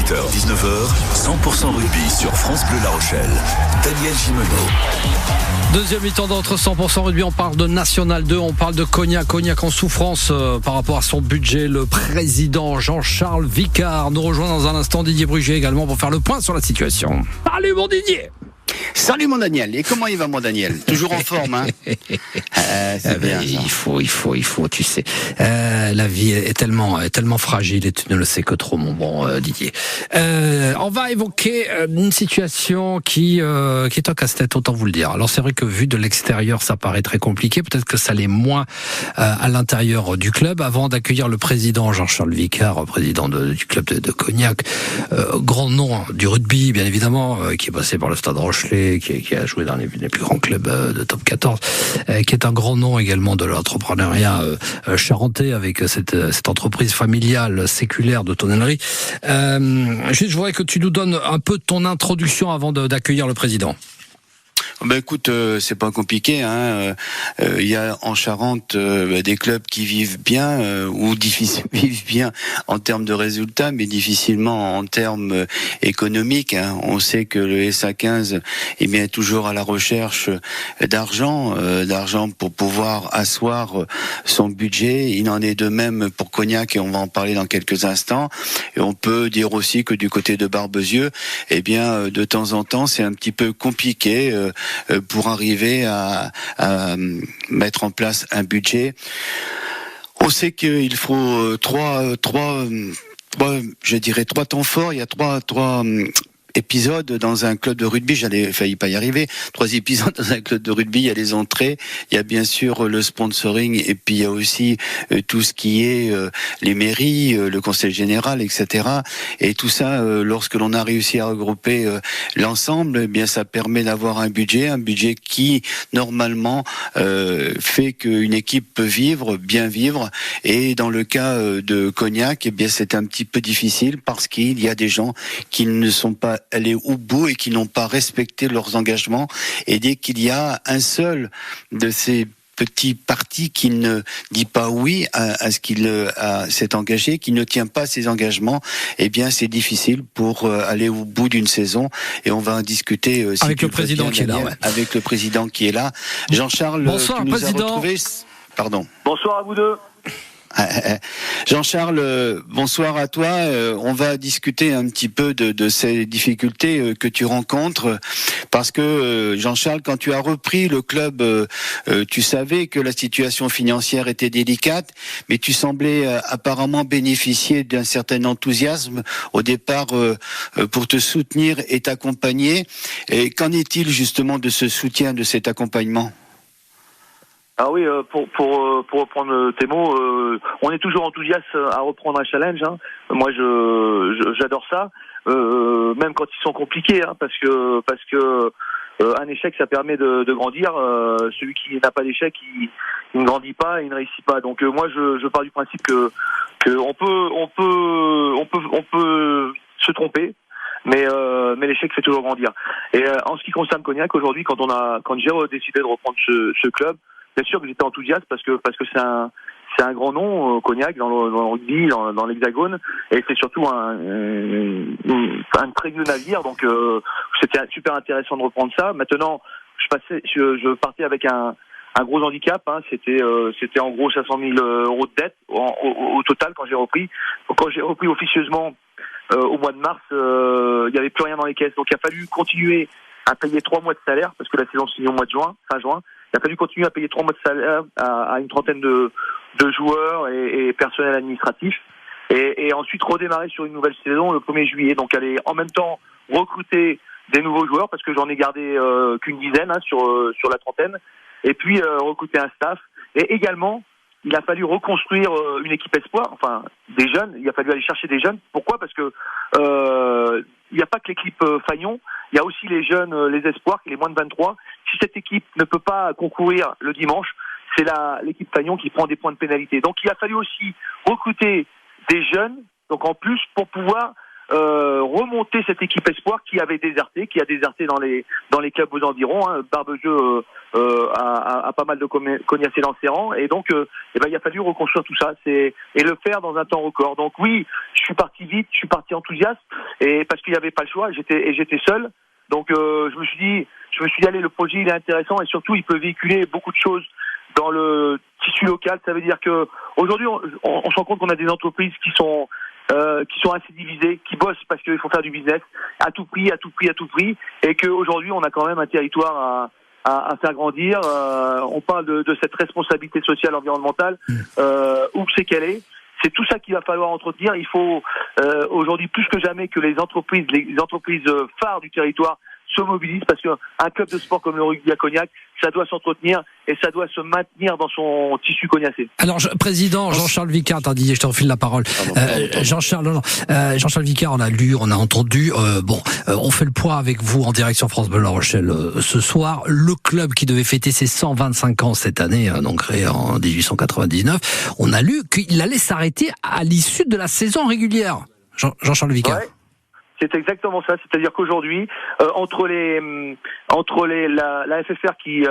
18h, 19h, 100% rugby sur France Bleu La Rochelle. Daniel Gimeno. Deuxième mi-temps d'entre 100% rugby, on parle de National 2, on parle de Cognac en souffrance par rapport à son budget. Le président Jean-Charles Vicard nous rejoint dans un instant, Didier Brugier également pour faire le point sur la situation. Salut mon Didier! Salut mon Daniel, et comment il va mon Daniel? Toujours en forme, hein? C'est bien, il faut, tu sais. La vie est tellement fragile et tu ne le sais que trop, mon bon Didier. On va évoquer une situation qui est un casse-tête, autant vous le dire. Alors c'est vrai que vu de l'extérieur, ça paraît très compliqué. Peut-être que ça l'est moins à l'intérieur du club. Avant d'accueillir le président Jean-Charles Vicard, président du club de Cognac, grand nom du rugby, bien évidemment, qui est passé par le Stade Rochelet, qui a joué dans les plus grands clubs de top 14, qui est un grand nom également de l'entrepreneuriat charentais avec cette entreprise familiale séculaire de tonnellerie. Juste, je voudrais que tu nous donnes un peu ton introduction avant d'accueillir le président. Ben écoute, c'est pas compliqué, hein. Il y a en Charente des clubs qui vivent bien ou vivent bien en termes de résultats, mais difficilement en termes économiques, hein. On sait que le SA15 est bien toujours à la recherche d'argent pour pouvoir asseoir son budget. Il en est de même pour Cognac et on va en parler dans quelques instants. Et on peut dire aussi que du côté de Barbezieux, eh bien de temps en temps c'est un petit peu compliqué pour arriver à mettre en place un budget. On sait qu'il faut trois temps forts. Il y a trois épisodes dans un club de rugby. J'allais failli pas y arriver. 3 épisodes dans un club de rugby. Il y a les entrées, il y a bien sûr le sponsoring, et puis il y a aussi tout ce qui est les mairies, le conseil général, etc. Et tout ça, lorsque l'on a réussi à regrouper l'ensemble, eh bien ça permet d'avoir un budget qui normalement fait qu'une équipe peut bien vivre. Et dans le cas de Cognac, eh bien c'est un petit peu difficile parce qu'il y a des gens qui ne sont pas allés au bout et qui n'ont pas respecté leurs engagements. Et dès qu'il y a un seul de ces petits partis qui ne dit pas oui à ce qu'il s'est engagé, qui ne tient pas ses engagements, eh bien c'est difficile pour aller au bout d'une saison. Et on va en discuter avec le président qui est là. Ouais. Avec le président qui est là. Jean-Charles, bonsoir, tu nous président. as retrouvés. Pardon. Bonsoir à vous deux. Jean-Charles, bonsoir à toi. On va discuter un petit peu de ces difficultés que tu rencontres, parce que Jean-Charles, quand tu as repris le club, tu savais que la situation financière était délicate, mais tu semblais apparemment bénéficier d'un certain enthousiasme au départ pour te soutenir et t'accompagner. Et qu'en est-il justement de ce soutien, de cet accompagnement ? Ah oui, pour reprendre tes mots, on est toujours enthousiaste à reprendre un challenge, hein. Moi, j'adore ça, même quand ils sont compliqués, hein, parce que un échec, ça permet de grandir. Celui qui n'a pas d'échec, il ne grandit pas, il ne réussit pas. Donc moi, je pars du principe que on peut se tromper. Mais l'échec fait toujours grandir. Et en ce qui concerne Cognac, aujourd'hui, quand j'ai décidé de reprendre ce club, bien sûr que j'étais enthousiaste parce que c'est un grand nom, Cognac, dans le rugby, dans l'Hexagone, et c'est surtout un très vieux navire, donc c'était super intéressant de reprendre ça. Maintenant, je partais avec un gros handicap, hein. C'était en gros 500 000 euros de dette au total quand j'ai repris. Donc, quand j'ai repris officieusement au mois de mars, il n'y avait plus rien dans les caisses, donc il a fallu continuer à payer 3 mois de salaire, parce que la saison se finit au mois de fin juin. Il a fallu continuer à payer 3 mois de salaire à une trentaine de joueurs et personnel administratif, et ensuite redémarrer sur une nouvelle saison le 1er juillet. Donc aller en même temps recruter des nouveaux joueurs, parce que j'en ai gardé qu'une dizaine, hein, sur la trentaine, et puis recruter un staff. Et également, il a fallu reconstruire une équipe espoir, enfin des jeunes. Il a fallu aller chercher des jeunes. Pourquoi ? Parce que il n'y a pas que l'équipe Fagnon, il y a aussi les jeunes, les espoirs, les moins de 23. Si cette équipe ne peut pas concourir le dimanche, c'est l'équipe Fagnon qui prend des points de pénalité. Donc il a fallu aussi recruter des jeunes, donc en plus, pour pouvoir remonter cette équipe espoir qui a déserté dans les clubs aux environs. Barbejeu a pas mal de cognacés dans ses rangs, et donc il a fallu reconstruire tout ça, et le faire dans un temps record. Donc oui, je suis parti vite, je suis parti enthousiaste, et parce qu'il n'y avait pas le choix, j'étais seul. Donc je me suis dit allez, le projet il est intéressant, et surtout il peut véhiculer beaucoup de choses dans le tissu local. Ça veut dire que aujourd'hui on se rend compte qu'on a des entreprises qui sont assez divisées, qui bossent parce qu'il faut faire du business à tout prix, et qu'aujourd'hui on a quand même un territoire à faire grandir. On parle de cette responsabilité sociale environnementale, où c'est qu'elle est. C'est tout ça qu'il va falloir entretenir. Il faut aujourd'hui plus que jamais que les entreprises phares du territoire se mobilisent, parce qu'un club de sport comme le rugby à Cognac, ça doit s'entretenir et ça doit se maintenir dans son tissu cognacé. Alors, président Jean-Charles Vicard, Didier, je te refile la parole. Jean-Charles Vicard, on a lu, on a entendu. On fait le point avec vous en direction France Bleu La Rochelle ce soir. Le club qui devait fêter ses 125 ans cette année, donc créé en 1899, on a lu qu'il allait s'arrêter à l'issue de la saison régulière. Jean-Charles Vicard. Ouais. C'est exactement ça. C'est-à-dire qu'aujourd'hui, entre la FFR qui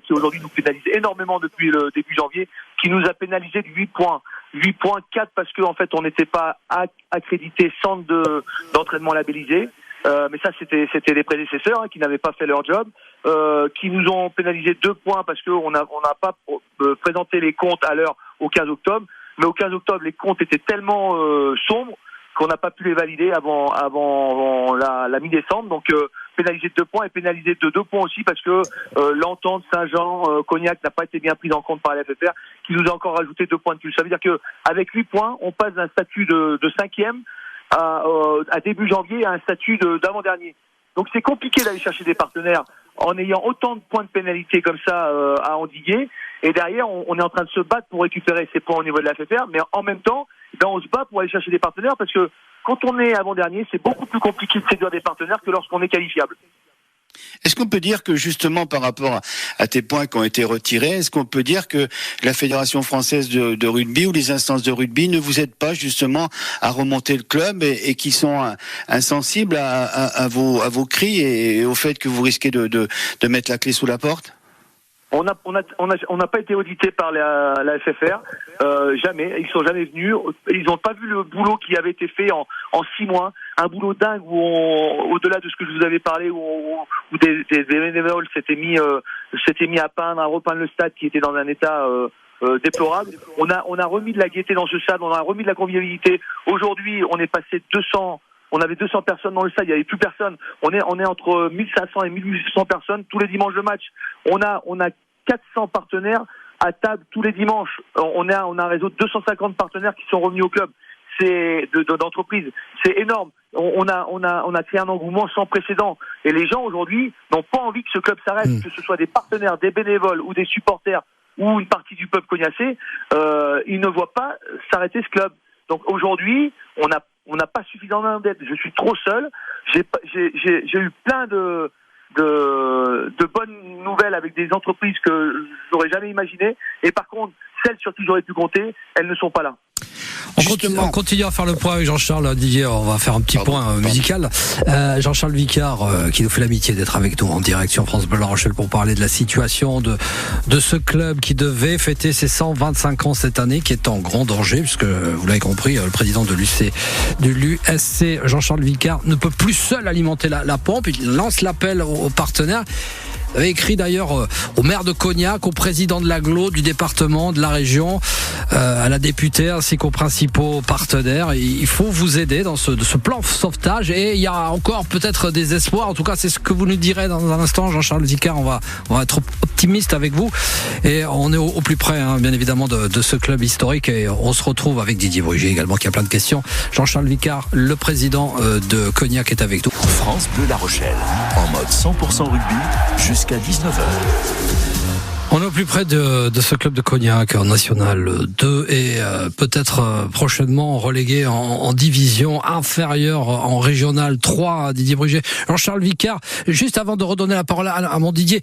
aujourd'hui nous pénalise énormément depuis le début janvier, qui nous a pénalisé de 8.4 parce qu'en fait on n'était pas accrédité centre d'entraînement labellisé. Mais ça c'était les prédécesseurs qui n'avaient pas fait leur job, qui nous ont pénalisé 2 points parce qu'on n'a pas présenté les comptes à l'heure au 15 octobre. Mais au 15 octobre, les comptes étaient tellement sombres qu'on n'a pas pu les valider avant la mi-décembre. Donc pénalisé de 2 points et pénalisé de 2 points aussi parce que l'entente Saint-Jean-Cognac n'a pas été bien prise en compte par la FFR, qui nous a encore rajouté 2 points de plus. Ça veut dire qu'avec 8 points, on passe d'un statut de 5e à début janvier à un statut d'avant-dernier. Donc c'est compliqué d'aller chercher des partenaires en ayant autant de points de pénalité comme ça à endiguer. Et derrière, on est en train de se battre pour récupérer ces points au niveau de la FFR, mais en même temps, on se bat pour aller chercher des partenaires, parce que quand on est avant-dernier, c'est beaucoup plus compliqué de séduire des partenaires que lorsqu'on est qualifiable. Est-ce qu'on peut dire que justement par rapport à tes points qui ont été retirés, est-ce qu'on peut dire que la Fédération française de rugby ou les instances de rugby ne vous aident pas justement à remonter le club et qui sont insensibles à vos cris et au fait que vous risquez de mettre la clé sous la porte ? On n'a pas été audité par la FFR, jamais. Ils sont jamais venus. Ils n'ont pas vu le boulot qui avait été fait en 6 mois, un boulot dingue où au-delà de ce que je vous avais parlé, où des bénévoles s'étaient mis à repeindre le stade qui était dans un état déplorable. On a remis de la gaieté dans ce stade, on a remis de la convivialité. Aujourd'hui, on est passé 200. On avait 200 personnes dans le stade, il n'y avait plus personne. On est entre 1500 et 1800 personnes tous les dimanches de match. On a 400 partenaires à table tous les dimanches. On a un réseau de 250 partenaires qui sont revenus au club. C'est d'entreprises. C'est énorme. On a créé un engouement sans précédent. Et les gens aujourd'hui n'ont pas envie que ce club s'arrête, que ce soit des partenaires, des bénévoles ou des supporters ou une partie du peuple cognacé. Ils ne voient pas s'arrêter ce club. Donc aujourd'hui, on n'a pas suffisamment d'aide. Je suis trop seul. J'ai eu plein de bonnes nouvelles avec des entreprises que j'aurais jamais imaginées. Et par contre, celles sur qui j'aurais pu compter, elles ne sont pas là. On continue à faire le point avec Jean-Charles. Didier, on va faire un petit point musical. Jean-Charles Vicard, qui nous fait l'amitié d'être avec nous en direct sur France Bleu La Rochelle pour parler de la situation de ce club qui devait fêter ses 125 ans cette année, qui est en grand danger, puisque vous l'avez compris, le président de l'USC, Jean-Charles Vicard, ne peut plus seul alimenter la pompe. Il lance l'appel aux partenaires. Vous avez écrit d'ailleurs au maire de Cognac, au président de l'agglo, du département, de la région, à la députée ainsi qu'aux principaux partenaires. Il faut vous aider dans ce plan sauvetage, et il y a encore peut-être des espoirs. En tout cas, c'est ce que vous nous direz dans un instant, Jean-Charles Vicard. On va être optimiste avec vous, et on est au plus près, bien évidemment, de ce club historique, et on se retrouve avec Didier Brugier également qui a plein de questions. Jean-Charles Vicard, le président de Cognac, est avec nous. France Bleu La Rochelle, en mode 100% rugby jusqu'à 19h. On est au plus près de ce club de Cognac en National 2 et peut-être prochainement relégué en division inférieure en Régional 3, Didier Bruget. Jean-Charles Vicard, juste avant de redonner la parole à mon Didier,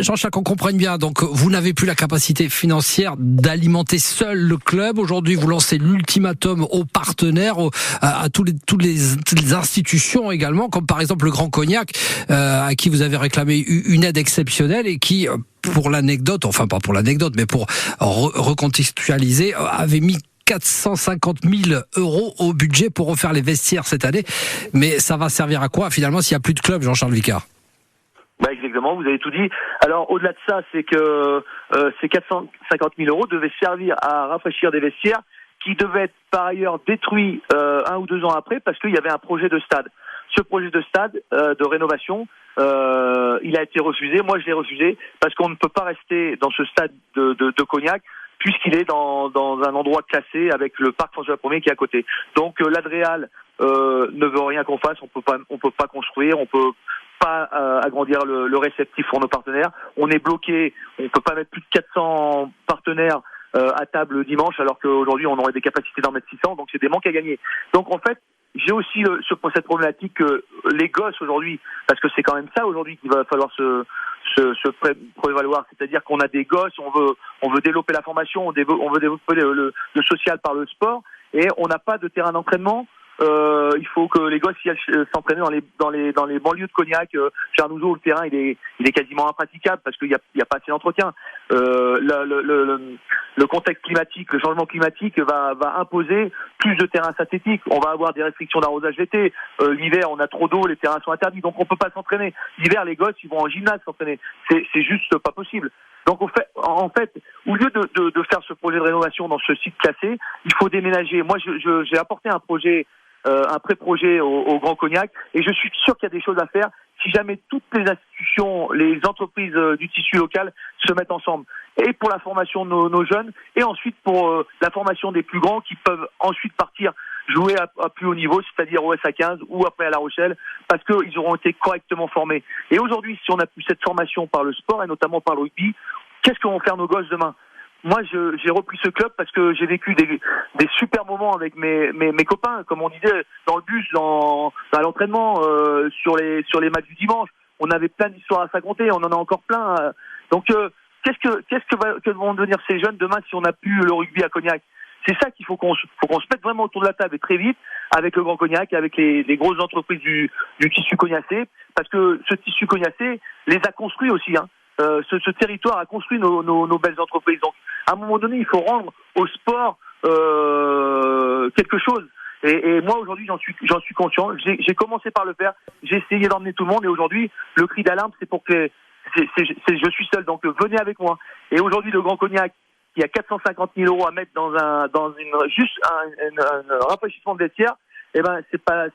Jean-Charles, qu'on comprenne bien, donc vous n'avez plus la capacité financière d'alimenter seul le club. Aujourd'hui, vous lancez l'ultimatum aux partenaires, à toutes les institutions également, comme par exemple le Grand Cognac, à qui vous avez réclamé une aide exceptionnelle et qui, pour l'anecdote, enfin pas pour l'anecdote, mais pour recontextualiser, avait mis 450 000 € au budget pour refaire les vestiaires cette année. Mais ça va servir à quoi finalement s'il n'y a plus de club, Jean-Charles Vicard? Exactement, vous avez tout dit. Alors au-delà de ça, c'est que ces 450 000 € devaient servir à rafraîchir des vestiaires qui devaient être par ailleurs détruits 1 ou 2 ans après parce qu'il y avait un projet de stade. Ce projet de stade de rénovation, il a été refusé. Moi, je l'ai refusé parce qu'on ne peut pas rester dans ce stade de Cognac puisqu'il est dans un endroit classé avec le parc François Ier qui est à côté. Donc l'Adréal ne veut rien qu'on fasse. On peut pas construire. On peut pas agrandir le réceptif pour nos partenaires. On est bloqué. On peut pas mettre plus de 400 partenaires à table dimanche, alors qu'aujourd'hui on aurait des capacités d'en mettre 600. Donc c'est des manques à gagner. Donc en fait, j'ai aussi cette problématique que les gosses aujourd'hui, parce que c'est quand même ça aujourd'hui qu'il va falloir se prévaloir, c'est-à-dire qu'on a des gosses, on veut développer la formation, on veut développer le social par le sport, et on n'a pas de terrain d'entraînement. Il faut que les gosses y aillent s'entraîner dans les banlieues de Cognac. Chez Arnouzot, le terrain il est quasiment impraticable parce qu'il y a pas assez d'entretien. Le contexte climatique, le changement climatique va imposer plus de terrains synthétiques. On va avoir des restrictions d'arrosage l'été. L'hiver, on a trop d'eau, les terrains sont interdits, donc on peut pas s'entraîner. L'hiver, les gosses ils vont en gymnase s'entraîner. C'est juste pas possible. Donc en fait, au lieu de faire ce projet de rénovation dans ce site classé, il faut déménager. Moi, j'ai apporté un projet, un pré-projet au Grand Cognac, et je suis sûr qu'il y a des choses à faire si jamais toutes les institutions, les entreprises du tissu local se mettent ensemble. Et pour la formation de nos jeunes, et ensuite pour la formation des plus grands qui peuvent ensuite partir jouer à plus haut niveau, c'est-à-dire au SA15 ou après à La Rochelle, parce qu'ils auront été correctement formés. Et aujourd'hui, si on a plus cette formation par le sport, et notamment par le rugby, qu'est-ce que vont faire nos gosses demain? Moi, j'ai repris ce club parce que j'ai vécu des super moments avec mes copains, comme on disait, dans le bus, à l'entraînement, sur les matchs du dimanche. On avait plein d'histoires à se raconter, on en a encore plein. Donc, que vont devenir ces jeunes demain si on n'a plus le rugby à Cognac? C'est ça qu'il faut qu'on se mette vraiment autour de la table, et très vite, avec le Grand Cognac, avec les grosses entreprises du tissu cognacé, parce que ce tissu cognacé les a construits aussi, hein. Ce territoire a construit nos belles entreprises. Donc, à un moment donné, il faut rendre au sport quelque chose. Et moi, aujourd'hui, j'en suis conscient. J'ai commencé par le faire. J'ai essayé d'emmener tout le monde. Et aujourd'hui, le cri d'alarme, c'est pour que je suis seul. Donc, venez avec moi. Et aujourd'hui, le Grand Cognac, il y a 450 000 € à mettre dans un rafraîchissement de vestiaire. Eh ben,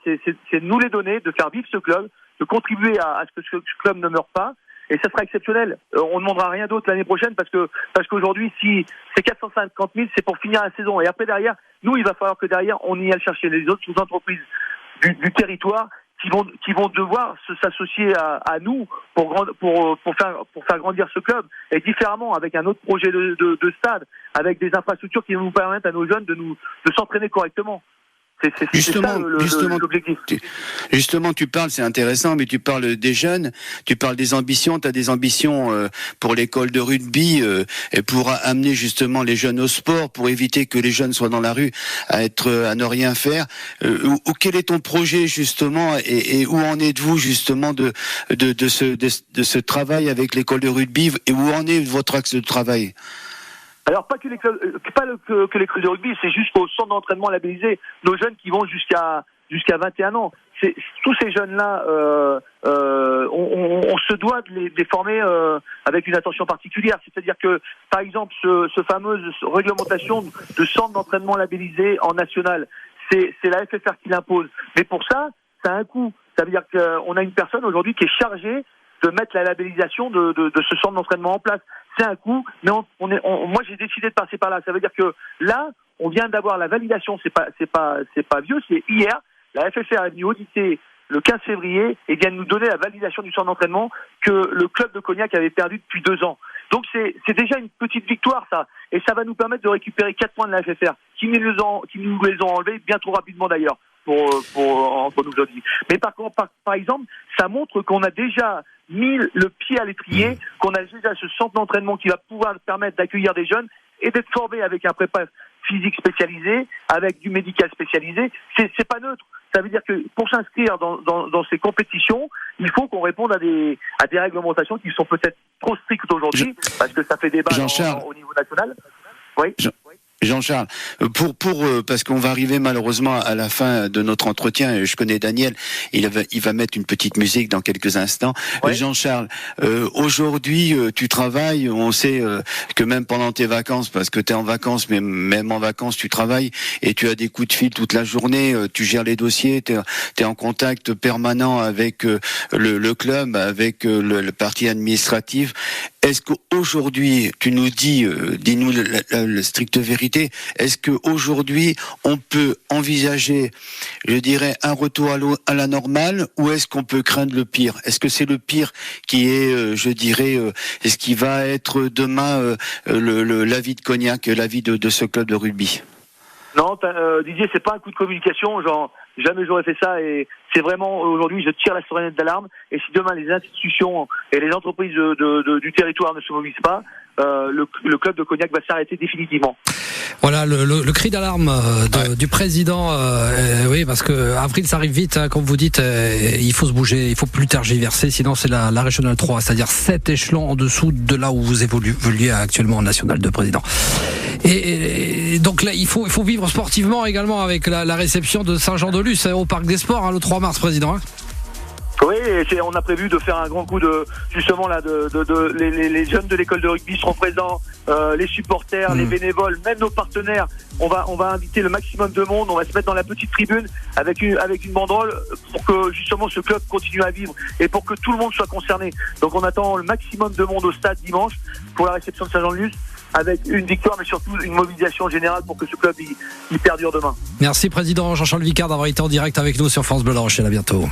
c'est nous les donner, de faire vivre ce club, de contribuer à ce que ce club ne meure pas. Et ça sera exceptionnel. On ne demandera rien d'autre l'année prochaine parce qu'aujourd'hui, si c'est 450 000, c'est pour finir la saison. Et après, derrière, nous, il va falloir que derrière, on y aille chercher les autres entreprises du territoire qui vont devoir s'associer à nous pour faire grandir ce club, et différemment avec un autre projet de stade, avec des infrastructures qui vont nous permettre à nos jeunes de s'entraîner correctement. C'est Justement, l'objectif. Justement, tu parles, c'est intéressant, mais tu parles des jeunes, tu parles des ambitions, tu as des ambitions pour l'école de rugby, et pour amener justement les jeunes au sport, pour éviter que les jeunes soient dans la rue à ne rien faire. Quel est ton projet justement, et où en êtes-vous justement de ce travail avec l'école de rugby, et où en est votre axe de travail? Alors pas que les clubs de rugby, c'est jusqu'au centre d'entraînement labellisé, nos jeunes qui vont jusqu'à 21 ans. Tous ces jeunes-là, on se doit de les former avec une attention particulière. C'est-à-dire que, par exemple, ce fameuse réglementation de centre d'entraînement labellisé en national, c'est la FFR qui l'impose. Mais pour ça a un coût. Ça veut dire qu'on a une personne aujourd'hui qui est chargée de mettre la labellisation de ce centre d'entraînement en place. C'est un coût, mais moi j'ai décidé de passer par là. Ça veut dire que là, on vient d'avoir la validation. C'est pas vieux, c'est hier. La FFR est venue auditer le 15 février et vient de nous donner la validation du centre d'entraînement que le club de Cognac avait perdu depuis 2 ans. Donc c'est déjà une petite victoire, ça. Et ça va nous permettre de récupérer 4 points de la FFR, qui nous les ont enlevés bien trop rapidement d'ailleurs, entre nous aujourd'hui. Mais par exemple, ça montre qu'on a déjà mis le pied à l'étrier, qu'on a déjà ce centre d'entraînement qui va pouvoir permettre d'accueillir des jeunes et d'être formés avec un prépa physique spécialisé, avec du médical spécialisé. C'est pas neutre. Ça veut dire que pour s'inscrire dans ces compétitions, il faut qu'on réponde à des réglementations qui sont peut-être trop strictes aujourd'hui, parce que ça fait débat au niveau national. Oui. Jean-Charles, parce qu'on va arriver malheureusement à la fin de notre entretien. Je connais Daniel, il va mettre une petite musique dans quelques instants. Oui. Jean-Charles, aujourd'hui tu travailles, on sait que même pendant tes vacances, parce que tu es en vacances, mais même en vacances tu travailles et tu as des coups de fil toute la journée, tu gères les dossiers, tu es en contact permanent avec le club, avec le parti administratif. Est-ce qu'aujourd'hui, tu nous dis-nous la stricte vérité, est-ce qu'aujourd'hui, on peut envisager, je dirais, un retour à la normale, ou est-ce qu'on peut craindre le pire? Est-ce que c'est le pire qui est, je dirais, est-ce qui va être demain la vie de Cognac, la vie de ce club de rugby? Non, Didier, c'est pas un coup de communication, genre jamais j'aurais fait ça, et c'est vraiment aujourd'hui je tire la sonnette d'alarme, et si demain les institutions et les entreprises du territoire ne se mobilisent pas, le club de Cognac va s'arrêter définitivement. Voilà le cri d'alarme du président. Oui, parce que avril ça arrive vite, hein, comme vous dites, il faut se bouger, il faut plus tergiverser, sinon c'est la régionale 3, c'est-à-dire 7 échelons en dessous de là où vous évoluez actuellement en national de président. Et donc là, il faut vivre sportivement également avec la réception de Saint-Jean-de-Luz au Parc des Sports, le 3 mars, président. Hein. Oui, on a prévu de faire un grand coup justement là, les jeunes de l'école de rugby seront présents, les supporters, les bénévoles, même nos partenaires. On va inviter le maximum de monde. On va se mettre dans la petite tribune avec une banderole pour que justement ce club continue à vivre et pour que tout le monde soit concerné. Donc on attend le maximum de monde au stade dimanche pour la réception de Saint-Jean-de-Luz, avec une victoire, mais surtout une mobilisation générale pour que ce club il perdure demain. Merci président Jean-Charles Vicard d'avoir été en direct avec nous sur France Bleu La Rochelle. À bientôt.